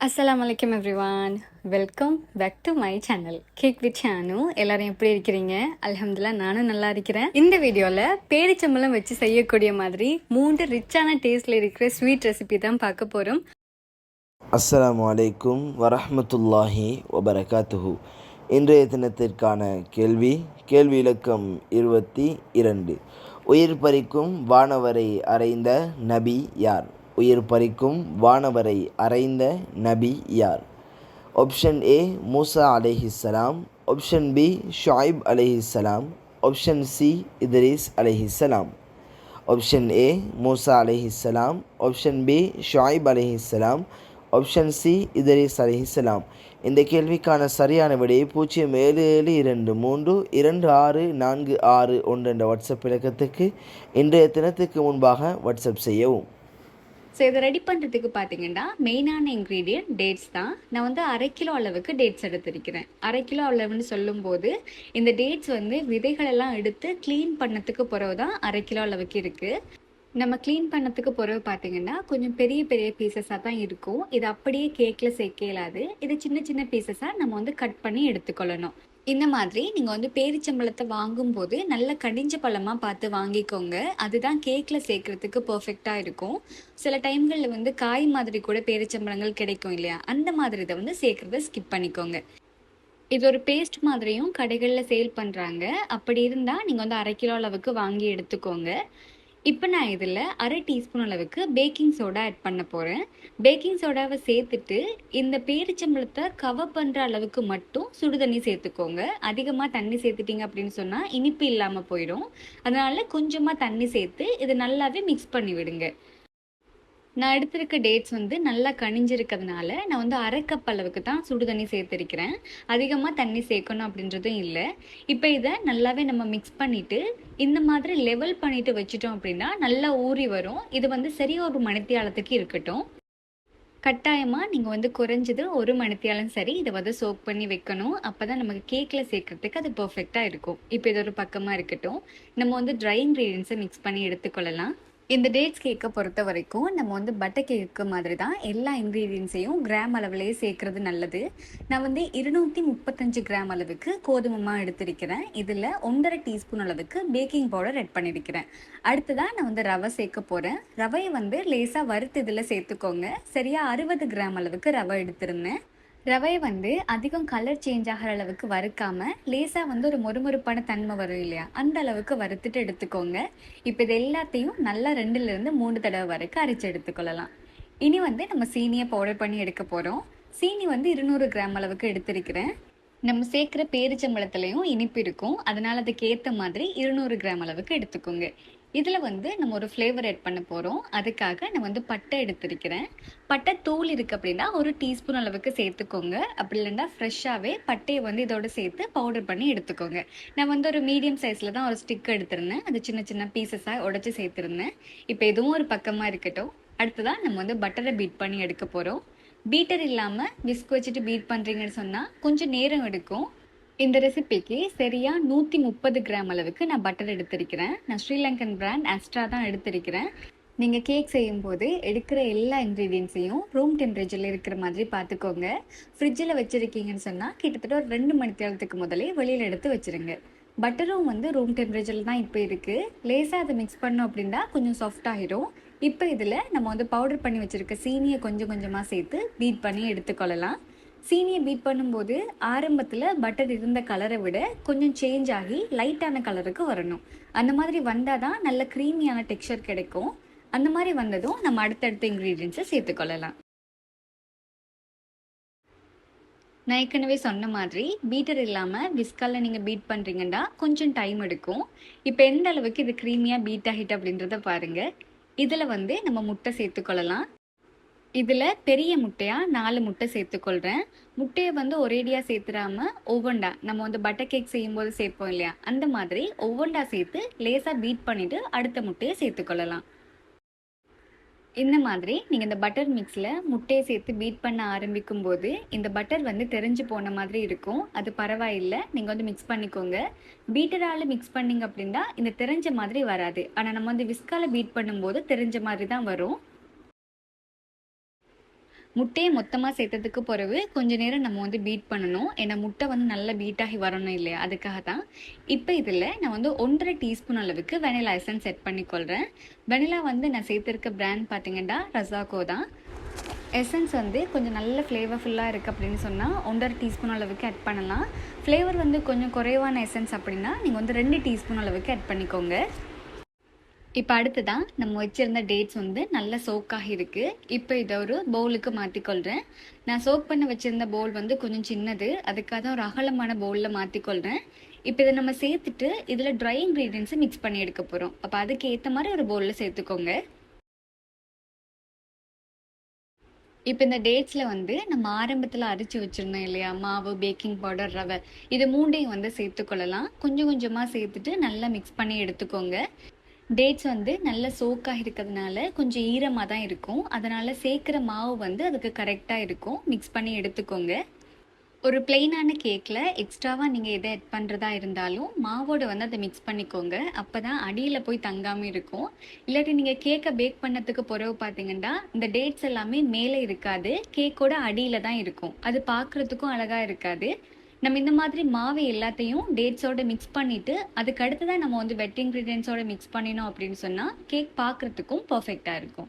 அஸ்ஸலாமு அலைக்கும் everyone. Welcome back to my channel cake with Shanu. எல்லாரும் எப்படி இருக்கிறீங்க? அல்ஹம்துலில்லாஹ் நானும் நல்லா இருக்கிறேன். இந்த வீடியோவில் பேரிச்சம்பழம் வச்சு செய்யக்கூடிய மாதிரி 3 ரிச்சான டேஸ்டில் இருக்கிற ஸ்வீட் ரெசிபி தான் பார்க்க போகிறோம். அஸ்ஸலாமு அலைக்கும் வரஹ்மத்துல்லாஹி வபரகாத்துஹு. இன்றைய தினத்திற்கான கேள்வி இலக்கம் 22. உயிர் பறிக்கும் வானவரை அறைந்த நபி யார்? உயிர் பறிக்கும் வானவரை அறைந்த நபி யார்? ஆப்ஷன் ஏ மூசா அலைஹிஸ்ஸலாம், ஆப்ஷன் பி ஷுஐப் அலைஹிஸ்ஸலாம், ஆப்ஷன் சி இத்ரீஸ் அலைஹிஸ்ஸலாம். ஆப்ஷன் ஏ மூசா அலைஹிஸ்ஸலாம், ஆப்ஷன் பி ஷுஐப் அலைஹிஸ்ஸலாம், ஆப்ஷன் சி இத்ரீஸ் அலைஹிஸ்ஸலாம். இந்த கேள்விக்கான சரியான விடையை 0772326441 என்ற வாட்ஸ்அப் இலக்கத்துக்கு இன்றைய தினத்துக்கு முன்பாக வாட்ஸ்அப் செய்யவும். ஸோ இதை ரெடி பண்ணுறதுக்கு பார்த்தீங்கன்னா மெயினான இன்க்ரீடியன்ட் டேட்ஸ் தான். நான் வந்து 1/2 கிலோ அளவுக்கு டேட்ஸ் எடுத்திருக்கிறேன். 1/2 கிலோ அளவுன்னு சொல்லும்போது இந்த டேட்ஸ் வந்து விதைகளெல்லாம் எடுத்து க்ளீன் பண்ணதுக்கு பிறகு தான் 1/2 கிலோ அளவுக்கு இருக்குது. நம்ம க்ளீன் பண்ணதுக்கு பிறகு பார்த்தீங்கன்னா கொஞ்சம் பெரிய பெரிய பீசஸாக தான் இருக்கும். இது அப்படியே கேக்கில் சேர்க்க இயலாது. இது சின்ன சின்ன பீசஸாக நம்ம வந்து கட் பண்ணி எடுத்துக்கொள்ளணும். இந்த மாதிரி நீங்கள் வந்து பேரிச்சம்பழத்தை வாங்கும்போது நல்ல கடிஞ்ச பழமாக பார்த்து வாங்கிக்கோங்க. அதுதான் கேக்கில் சேர்க்குறதுக்கு பர்ஃபெக்டாக இருக்கும். சில டைம்களில் வந்து காய் மாதிரி கூட பேரிச்சம்பழங்கள் கிடைக்கும் இல்லையா, அந்த மாதிரி இதை வந்து சேர்க்குறத ஸ்கிப் பண்ணிக்கோங்க. இது ஒரு பேஸ்ட் மாதிரியும் கடைகளில் சேல் பண்ணுறாங்க. அப்படி இருந்தால் நீங்கள் வந்து 1/2 கிலோ அளவுக்கு வாங்கி எடுத்துக்கோங்க. இப்போ நான் இதில் 1/2 டீஸ்பூன் அளவுக்கு பேக்கிங் சோடா ஆட் பண்ண போகிறேன். பேக்கிங் சோடாவை சேர்த்துட்டு இந்த பேரிச்சம்பழத்தை கவர் பண்ணுற அளவுக்கு மட்டும் சுடு தண்ணி சேர்த்துக்கோங்க. அதிகமாக தண்ணி சேர்த்துட்டிங்க அப்படின்னு சொன்னால் இனிப்பு இல்லாமல் போயிடும். அதனால் கொஞ்சமாக தண்ணி சேர்த்து இதை நல்லாவே மிக்ஸ் பண்ணி விடுங்க. நான் எடுத்திருக்க டேட்ஸ் வந்து நல்லா கனிஞ்சிருக்கிறதுனால நான் வந்து 1/2 கப் அளவுக்கு தான் சுடு தண்ணி சேர்த்துருக்கிறேன். அதிகமாக தண்ணி சேர்க்கணும் அப்படின்றதும் இல்லை. இப்போ இதை நல்லாவே நம்ம மிக்ஸ் பண்ணிவிட்டு இந்த மாதிரி லெவல் பண்ணிவிட்டு வச்சுட்டோம் அப்படின்னா நல்லா ஊறி வரும். இது வந்து சரி ஒரு மணித்தியாலத்துக்கு இருக்கட்டும். கட்டாயமாக நீங்கள் வந்து குறைஞ்சது 1 மணித்தியாலும் சரி இதை வந்து சோக் பண்ணி வைக்கணும். அப்போ தான் நமக்கு கேக்கில் சேர்க்கறதுக்கு அது பர்ஃபெக்டாக இருக்கும். இப்போ இது ஒரு பக்கமாக இருக்கட்டும். நம்ம வந்து ட்ரை இன்க்ரீடியன்ஸை மிக்ஸ் பண்ணி எடுத்துக்கொள்ளலாம். இந்த டேட்ஸ் கேக்கை பொறுத்த வரைக்கும் நம்ம வந்து பட்டர் கேக்கு மாதிரி தான் எல்லா இன்க்ரீடியன்ஸையும் கிராம் அளவுலேயே சேர்க்குறது நல்லது. நான் வந்து 235 கிராம் அளவுக்கு கோதுமை மாவு எடுத்திருக்கிறேன். இதில் 1/2 டீஸ்பூன் அளவுக்கு பேக்கிங் பவுடர் ஆட் பண்ணியிருக்கிறேன். அடுத்ததான் நான் வந்து ரவை சேர்க்க போகிறேன். ரவையை வந்து லேசாக வறுத்து இதில் சேர்த்துக்கோங்க. சரியாக 60 கிராம் அளவுக்கு ரவை எடுத்திருந்தேன். ரவையை வந்து அதிகம் கலர் சேஞ்ச் ஆகிற அளவுக்கு வறுக்காமல் லேசாக வந்து ஒரு மொறுமொறுப்பான தன்மை வரும் இல்லையா, அந்த அளவுக்கு வறுத்துட்டு எடுத்துக்கோங்க. இப்போ இது எல்லாத்தையும் நல்லா 2லேருந்து 3 தடவை வரைக்கும் அரைச்சி எடுத்துக்கொள்ளலாம். இனி வந்து நம்ம சீனியை பவுடர் பண்ணி எடுக்க போகிறோம். சீனி வந்து 200 கிராம் அளவுக்கு எடுத்திருக்கிறேன். நம்ம சேர்க்குற பேரிச்சம்பழத்துலையும் இனிப்பு இருக்கும். அதனால் அதுக்கு ஏற்ற மாதிரி 200 கிராம் அளவுக்கு எடுத்துக்கோங்க. இதில் வந்து நம்ம ஒரு ஃப்ளேவர் ஆட் பண்ண போகிறோம். அதுக்காக நான் வந்து பட்டை எடுத்திருக்கிறேன். பட்டை தூள் இருக்குது அப்படின்னா 1 டீஸ்பூன் அளவுக்கு சேர்த்துக்கோங்க. அப்படி இல்லைன்னா ஃப்ரெஷ்ஷாகவே பட்டையை வந்து இதோடு சேர்த்து பவுடர் பண்ணி எடுத்துக்கோங்க. நான் வந்து ஒரு மீடியம் சைஸில் தான் ஒரு ஸ்டிக் எடுத்திருந்தேன். அது சின்ன சின்ன பீசஸாக உடச்சி சேர்த்துருந்தேன். இப்போ இதுவும் ஒரு பக்கமாக இருக்கட்டும். அடுத்ததான் நம்ம வந்து பட்டரை பீட் பண்ணி எடுக்க போகிறோம். பீட்டர் இல்லாமல் விஸ்க் வச்சுட்டு பீட் பண்ணுறீங்கன்னு சொன்னால் கொஞ்சம் நேரம் எடுக்கும். இந்த ரெசிபிக்கு சரியாக 130 கிராம் அளவுக்கு நான் பட்டர் எடுத்திருக்கிறேன். நான் ஸ்ரீலங்கன் பிராண்ட் ஆஸ்ட்ரா தான் எடுத்திருக்கிறேன். நீங்கள் கேக் செய்யும்போது எடுக்கிற எல்லா இன்க்ரீடியன்ஸையும் ரூம் டெம்பரேச்சரில் இருக்கிற மாதிரி பார்த்துக்கோங்க. ஃப்ரிட்ஜில் வச்சுருக்கீங்கன்னு சொன்னால் கிட்டத்தட்ட ஒரு 2 மணி நேரத்துக்கு முதலே வெளியில் எடுத்து வச்சுருங்க. பட்டரும் வந்து ரூம் டெம்பரேச்சரில் தான் இப்போ இருக்குது. லேசாக அதை மிக்ஸ் பண்ணோம் அப்படின்னா கொஞ்சம் சாஃப்ட் ஆகிடும். இப்போ இதில் நம்ம வந்து பவுடர் பண்ணி வச்சுருக்க சீனியை கொஞ்சம் கொஞ்சமாக சேர்த்து பீட் பண்ணி எடுத்துக்கொள்ளலாம். சீனியை பீட் பண்ணும்போது ஆரம்பத்தில் பட்டர் இருந்த கலரை விட கொஞ்சம் சேஞ்ச் ஆகி லைட்டான கலருக்கு வரணும். அந்த மாதிரி வந்தால் தான் நல்ல க்ரீமியான டெக்ஸ்சர் கிடைக்கும். அந்த மாதிரி வந்ததும் நம்ம அடுத்தடுத்த இன்க்ரீடியன்ஸை சேர்த்துக்கொள்ளலாம். நான் ஏற்கனவே சொன்ன மாதிரி பீட்டர் இல்லாமல் விஸ்காலில் நீங்கள் பீட் பண்ணுறீங்கன்னா கொஞ்சம் டைம் எடுக்கும். இப்போ எந்த அளவுக்கு இது க்ரீமியாக பீட் ஆகிட்டு அப்படின்றத பாருங்கள். இதில் வந்து நம்ம முட்டை சேர்த்துக்கொள்ளலாம். இதில் பெரிய முட்டையாக 4 முட்டை சேர்த்துக்கொள்கிறேன். முட்டையை வந்து ஒரேடியாக சேர்த்துடாம ஒவ்வொண்டா நம்ம வந்து பட்டர் கேக் செய்யும்போது சேர்ப்போம் இல்லையா, அந்த மாதிரி ஒவ்வொண்டா சேர்த்து லேசாக பீட் பண்ணிவிட்டு அடுத்த முட்டையை சேர்த்துக்கொள்ளலாம். இந்த மாதிரி நீங்கள் இந்த பட்டர் மிக்ஸில் முட்டையை சேர்த்து பீட் பண்ண ஆரம்பிக்கும் போது இந்த பட்டர் வந்து தெரிஞ்சு போன மாதிரி இருக்கும். அது பரவாயில்லை, நீங்கள் வந்து மிக்ஸ் பண்ணிக்கோங்க. பீட்டரால் மிக்ஸ் பண்ணிங்க அப்படின்னா இந்த தெரிஞ்ச மாதிரி வராது. ஆனால் நம்ம வந்து விஸ்கால பீட் பண்ணும்போது தெரிஞ்ச மாதிரி தான் வரும். முட்டையை மொத்தமாக சேர்த்ததுக்கு பிறகு கொஞ்ச நேரம் நம்ம வந்து பீட் பண்ணணும். ஏன்னா முட்டை வந்து நல்லா பீட் ஆகி வரணும் இல்லையா, அதுக்காக தான். இப்போ இதில் நான் வந்து 1.5 டீஸ்பூன் அளவுக்கு வெனிலா எசன்ஸ் செட் பண்ணிக்கொள்கிறேன். வெனிலா வந்து நான் சேர்த்துருக்க பிராண்ட் பார்த்தீங்கன்னா ரசாகோ தான். எசன்ஸ் வந்து கொஞ்சம் நல்ல ஃப்ளேவர்ஃபுல்லாக இருக்குது அப்படின்னு சொன்னால் 1.5 டீஸ்பூன் அளவுக்கு ஆட் பண்ணலாம். ஃப்ளேவர் வந்து கொஞ்சம் குறைவான எசன்ஸ் அப்படின்னா நீங்கள் வந்து 2 டீஸ்பூன் அளவுக்கு ஆட் பண்ணிக்கோங்க. இப்போ அடுத்ததான் நம்ம வச்சுருந்த டேட்ஸ் வந்து நல்லா சோக்காகி இருக்குது. இப்போ இதை ஒரு பவுலுக்கு மாற்றிக்கொள்கிறேன். நான் சோக் பண்ண வச்சுருந்த பவுல் வந்து கொஞ்சம் சின்னது, அதுக்காக தான் ஒரு அகலமான பவுலில் மாற்றிக்கொள்கிறேன். இப்போ இதை நம்ம சேர்த்துட்டு இதில் ட்ரை இன்க்ரீடியன்ஸை மிக்ஸ் பண்ணி எடுக்க போகிறோம். அப்போ அதுக்கு ஏற்ற மாதிரி ஒரு பவுலில் சேர்த்துக்கோங்க. இப்போ இந்த டேட்ஸில் வந்து நம்ம ஆரம்பத்தில் அரைச்சி வச்சுருந்தோம் இல்லையா, மாவு, பேக்கிங் பவுடர், ரவை, இது மூண்டையும் வந்து சேர்த்துக்கொள்ளலாம். கொஞ்சம் கொஞ்சமாக சேர்த்துட்டு நல்லா மிக்ஸ் பண்ணி எடுத்துக்கோங்க. டேட்ஸ் வந்து நல்ல சோக்காக இருக்கிறதுனால கொஞ்சம் ஈரமாக தான் இருக்கும். அதனால் சேர்க்குற மாவு வந்து அதுக்கு கரெக்டாக இருக்கும். மிக்ஸ் பண்ணி எடுத்துக்கோங்க. ஒரு பிளெயினான கேக்கில் எக்ஸ்ட்ராவாக நீங்கள் எதை ஆட் பண்ணுறதா இருந்தாலும் மாவோட வந்து அதை மிக்ஸ் பண்ணிக்கோங்க. அப்போ தான் அடியில் போய் தங்காமல் இருக்கும். இல்லாட்டி நீங்கள் கேக்கை பேக் பண்ணதுக்கு பிறகு பார்த்தீங்கன்னா இந்த டேட்ஸ் எல்லாமே மேலே இருக்காது, கேக்கோட அடியில் தான் இருக்கும். அது பார்க்குறதுக்கும் அழகாக இருக்காது. நம்ம இந்த மாதிரி மாவு எல்லாத்தையும் டேட்ஸோட மிக்ஸ் பண்ணிவிட்டு அதுக்கு அடுத்து தான் நம்ம வந்து வெட் இன்க்ரீடியன்ஸோட மிக்ஸ் பண்ணினோம் அப்படின்னு சொன்னால் கேக் பார்க்குறதுக்கும் பர்ஃபெக்டாக இருக்கும்.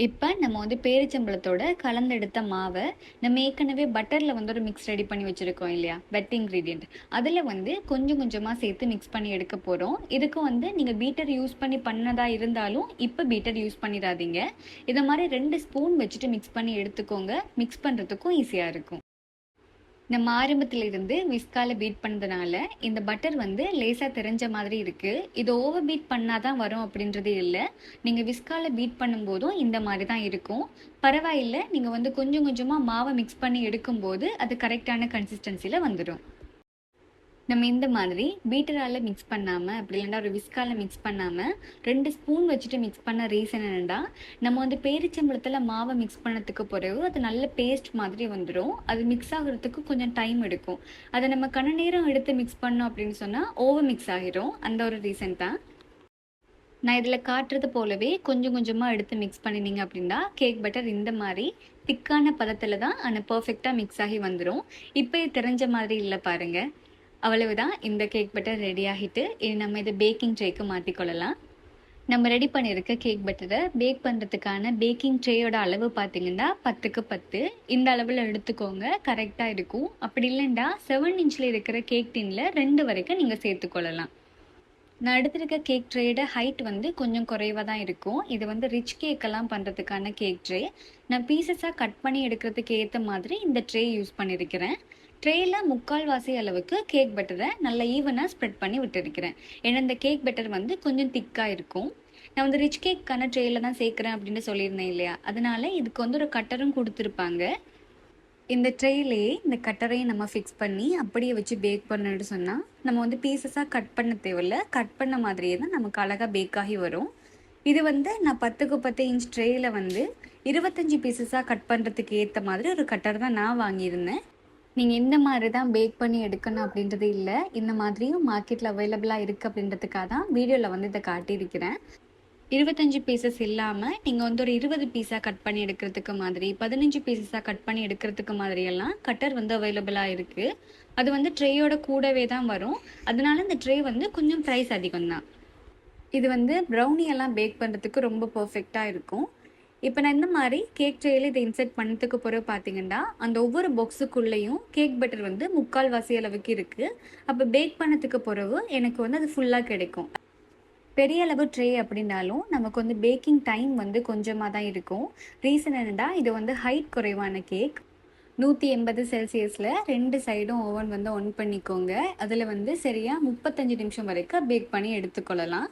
இப்போ நம்ம வந்து பேரிச்சம்பழத்தோட கலந்தெடுத்த மாவை நம்ம ஏற்கனவே பட்டரில் வந்து ஒரு மிக்ஸ் ரெடி பண்ணி வச்சுருக்கோம் இல்லையா, வெட் இன்க்ரீடியண்ட், அதில் வந்து கொஞ்சம் கொஞ்சமாக சேர்த்து மிக்ஸ் பண்ணி எடுக்க போகிறோம். இதுக்கு வந்து நீங்கள் பீட்டர் யூஸ் பண்ணி பண்ணதா இருந்தாலும் இப்போ பீட்டர் யூஸ் பண்ணிடாதீங்க. இதை மாதிரி 2 ஸ்பூன் வச்சுட்டு மிக்ஸ் பண்ணி எடுத்துக்கோங்க. மிக்ஸ் பண்ணுறதுக்கும் ஈஸியாக இருக்கும். நம்ம ஆரம்பத்தில் இருந்து விஸ்கால பீட் பண்ணதுனால இந்த பட்டர் வந்து லேசாக தெரிஞ்ச மாதிரி இருக்குது. இது ஓவர் பீட் பண்ணால் தான் வரும் அப்படின்றதே இல்லை. நீங்கள் விஸ்கால பீட் பண்ணும்போதும் இந்த மாதிரி தான் இருக்கும். பரவாயில்லை, நீங்கள் வந்து கொஞ்சம் கொஞ்சமாக மாவை மிக்ஸ் பண்ணி எடுக்கும்போது அது கரெக்டான கன்சிஸ்டன்சியில் வந்துடும். நம்ம இந்த மாதிரி பீட்டரால் மிக்ஸ் பண்ணாமல் அப்படி இல்லைன்னா ஒரு விஸ்கால மிக்ஸ் பண்ணாமல் 2 ஸ்பூன் வச்சுட்டு மிக்ஸ் பண்ண ரீசன் என்னென்னா, நம்ம வந்து பேரிச்சம்பழத்தில் மாவை மிக்ஸ் பண்ணதுக்கு பிறகு அது நல்ல பேஸ்ட் மாதிரி வந்துடும். அது மிக்ஸ் ஆகிறதுக்கு கொஞ்சம் டைம் எடுக்கும். அதை நம்ம கன நேரம் எடுத்து மிக்ஸ் பண்ணோம் அப்படின்னு சொன்னால் ஓவர் மிக்ஸ் ஆகிரும். அந்த ஒரு ரீசன் தான். நான் இதில் காட்டுறது போலவே கொஞ்சம் கொஞ்சமாக எடுத்து மிக்ஸ் பண்ணினீங்க அப்படின்னா கேக் பட்டர் இந்த மாதிரி திக்கான பதத்தில் தான் ஆனால் பர்ஃபெக்டாக மிக்ஸ் ஆகி வந்துடும். இப்போ தெரிஞ்ச மாதிரி இல்லை பாருங்கள். அவ்வளவுதான், இந்த கேக் பட்டர் ரெடி ஆகிட்டு இனி நம்ம இதை பேக்கிங் ட்ரேக்கு மாற்றிக்கொள்ளலாம். நம்ம ரெடி பண்ணியிருக்க கேக் பட்டரை பேக் பண்ணுறதுக்கான பேக்கிங் ட்ரேயோட அளவு பார்த்தீங்கன்னா 10க்கு 10 இந்த அளவில் எடுத்துக்கோங்க, கரெக்டாக இருக்கும். அப்படி இல்லைண்டா 7 இன்ச்சில் இருக்கிற கேக் டின்னில் 2 வரைக்கும் நீங்கள் சேர்த்துக்கொள்ளலாம். நான் எடுத்திருக்க கேக் ட்ரேயோட ஹைட் வந்து கொஞ்சம் குறைவாக தான் இருக்கும். இது வந்து ரிச் கேக்கெல்லாம் பண்ணுறதுக்கான கேக் ட்ரே. நான் பீசஸாக கட் பண்ணி எடுக்கிறதுக்கு ஏற்ற மாதிரி இந்த ட்ரே யூஸ் பண்ணியிருக்கிறேன். ட்ரேயில் 3/4 அளவுக்கு கேக் பட்டரை நல்லா ஈவனாக ஸ்ப்ரெட் பண்ணி விட்டுருக்கிறேன். ஏன்னா இந்த கேக் பட்டர் வந்து கொஞ்சம் திக்காக இருக்கும். நான் வந்து ரிச் கேக்கான ட்ரேயில் தான் சேர்க்குறேன் அப்படின்னு சொல்லியிருந்தேன் இல்லையா, அதனால இதுக்கு வந்து ஒரு கட்டரும் கொடுத்துருப்பாங்க. இந்த ட்ரேலேயே இந்த கட்டரையும் நம்ம ஃபிக்ஸ் பண்ணி அப்படியே வச்சு பேக் பண்ணிட்டு சொன்னால் நம்ம வந்து பீசஸாக கட் பண்ண தேவையில்ல, கட் பண்ண மாதிரியே தான் நமக்கு அழகாக பேக் ஆகி வரும். இது வந்து நான் 10க்கு 10 இன்ச் ட்ரேயில் வந்து 25 பீசஸாக கட் பண்ணுறதுக்கு ஏற்ற மாதிரி ஒரு கட்டர் தான் நான் வாங்கியிருந்தேன். நீங்கள் இந்த மாதிரி தான் பேக் பண்ணி எடுக்கணும் அப்படின்றது இல்லை, இந்த மாதிரியும் மார்க்கெட்டில் அவைலபிளாக இருக்குது அப்படின்றதுக்காக தான் வீடியோவில் வந்து இதை காட்டியிருக்கிறேன். 25 பீசஸ் இல்லாமல் நீங்கள் வந்து ஒரு 20 பீஸாக கட் பண்ணி எடுக்கிறதுக்கு மாதிரி, 15 பீசஸாக கட் பண்ணி எடுக்கிறதுக்கு மாதிரியெல்லாம் கட்டர் வந்து அவைலபிளாக இருக்குது. அது வந்து ட்ரேயோட கூடவே தான் வரும். அதனால இந்த ட்ரே வந்து கொஞ்சம் ப்ரைஸ் அதிகம் தான். இது வந்து ப்ரௌனியெல்லாம் பேக் பண்ணுறதுக்கு ரொம்ப பர்ஃபெக்டாக இருக்கும். இப்போ நான் இந்த மாதிரி கேக் ட்ரேயில் இதை இன்செர்ட் பண்ணதுக்கு பிறகு பார்த்தீங்கன்னா அந்த ஒவ்வொரு பாக்ஸுக்குள்ளேயும் கேக் பட்டர் வந்து 3/4 அளவுக்கு இருக்குது. அப்போ பேக் பண்ணதுக்கு பிறகு எனக்கு வந்து அது ஃபுல்லாக கிடைக்கும். பெரிய அளவு ட்ரே அப்படின்னாலும் நமக்கு வந்து பேக்கிங் டைம் வந்து கொஞ்சமாக தான் இருக்கும். ரீசன் என்னென்னா, இது வந்து ஹைட் குறைவான கேக். 180 செல்சியஸில் 2 சைடும் ஓவன் வந்து ஆன் பண்ணிக்கோங்க. அதில் வந்து சரியாக 35 நிமிஷம் வரைக்கும் பேக் பண்ணி எடுத்துக்கொள்ளலாம்.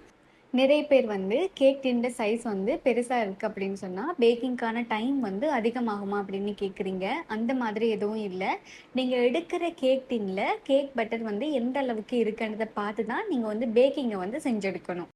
நிறைய பேர் வந்து கேக் டின்ட சைஸ் வந்து பெருசாக இருக்குது அப்படின்னு சொன்னால் பேக்கிங்க்கான டைம் வந்து அதிகமாகுமா அப்படின்னு கேட்குறீங்க. அந்த மாதிரி எதுவும் இல்லை. நீங்கள் எடுக்கிற கேக் டின்னில் கேக் பட்டர் வந்து எந்த அளவுக்கு இருக்குன்றதை பார்த்து தான் நீங்கள் வந்து பேக்கிங்கை வந்து செஞ்செடுக்கணும்.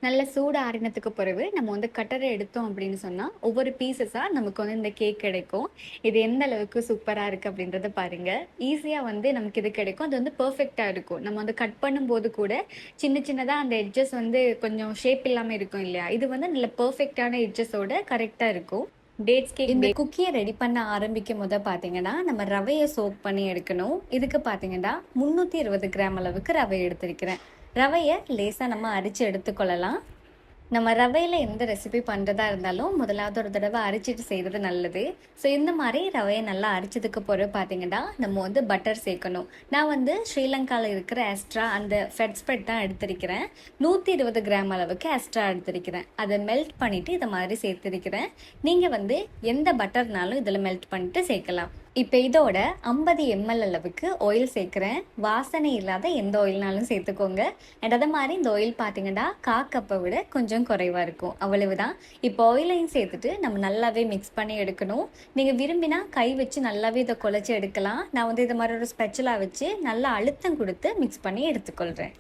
நல்ல சூடு ஆறினத்துக்கு பிறகு நம்ம வந்து கட்டரை எடுத்தோம் அப்படின்னு சொன்னால் ஒவ்வொரு பீசஸாக நமக்கு வந்து இந்த கேக் கிடைக்கும். இது எந்த அளவுக்கு சூப்பராக இருக்குது அப்படின்றத பாருங்கள். ஈஸியாக வந்து நமக்கு இது கிடைக்கும். அது வந்து பர்ஃபெக்டாக இருக்கும். நம்ம வந்து கட் பண்ணும்போது கூட சின்ன சின்னதாக அந்த எட்ஜஸ் வந்து கொஞ்சம் ஷேப் இல்லாமல் இருக்கும் இல்லையா, இது வந்து நல்ல பர்ஃபெக்டான எட்ஜஸோட கரெக்டாக இருக்கும். டேட்ஸ் கேக் இந்த குக்கியை ரெடி பண்ண ஆரம்பிக்கும் போது பார்த்தீங்கன்னா நம்ம ரவையை சோக் பண்ணி எடுக்கணும். இதுக்கு பார்த்தீங்கன்னா 320 கிராம் அளவுக்கு ரவை எடுத்திருக்கிறேன். ரவையை லேசாக நம்ம அரிச்சு எடுத்துக்கொள்ளலாம். நம்ம ரவையில் எந்த ரெசிபி பண்ணுறதா இருந்தாலும் முதலாவது ஒரு தடவை அரிச்சிட்டு செய்கிறது நல்லது. ஸோ இந்த மாதிரி ரவையை நல்லா அரிச்சதுக்கு பிறகு பார்த்தீங்கன்னா நம்ம வந்து பட்டர் சேர்க்கணும். நான் வந்து ஸ்ரீலங்காவில் இருக்கிற எஸ்ட்ரா அந்த ஃபெட் ஸ்ப்ரெட் தான் எடுத்திருக்கிறேன். 120 கிராம் அளவுக்கு எஸ்ட்ரா எடுத்திருக்கிறேன். அதை மெல்ட் பண்ணிவிட்டு இதை மாதிரி சேர்த்துருக்கிறேன். நீங்கள் வந்து எந்த பட்டர்னாலும் இதில் மெல்ட் பண்ணிவிட்டு சேர்க்கலாம். இப்போ இதோட 50 ml அளவுக்கு ஆயில் சேர்க்குறேன். வாசனை இல்லாத எந்த ஆயில்னாலும் சேர்த்துக்கோங்க. அண்ட் அதே மாதிரி இந்த ஆயில் பார்த்தீங்கன்னா கப்பை விட கொஞ்சம் குறைவாக இருக்கும். அவ்வளவுதான். இப்போ ஆயிலையும் சேர்த்துட்டு நம்ம நல்லாவே மிக்ஸ் பண்ணி எடுக்கணும். நீங்கள் விரும்பினா கை வச்சு நல்லாவே இதை குழச்சி எடுக்கலாம். நான் வந்து இது மாதிரி ஒரு ஸ்பெச்சலா வச்சு நல்லா அழுத்தம் கொடுத்து மிக்ஸ் பண்ணி எடுத்துக்கொள்கிறேன்.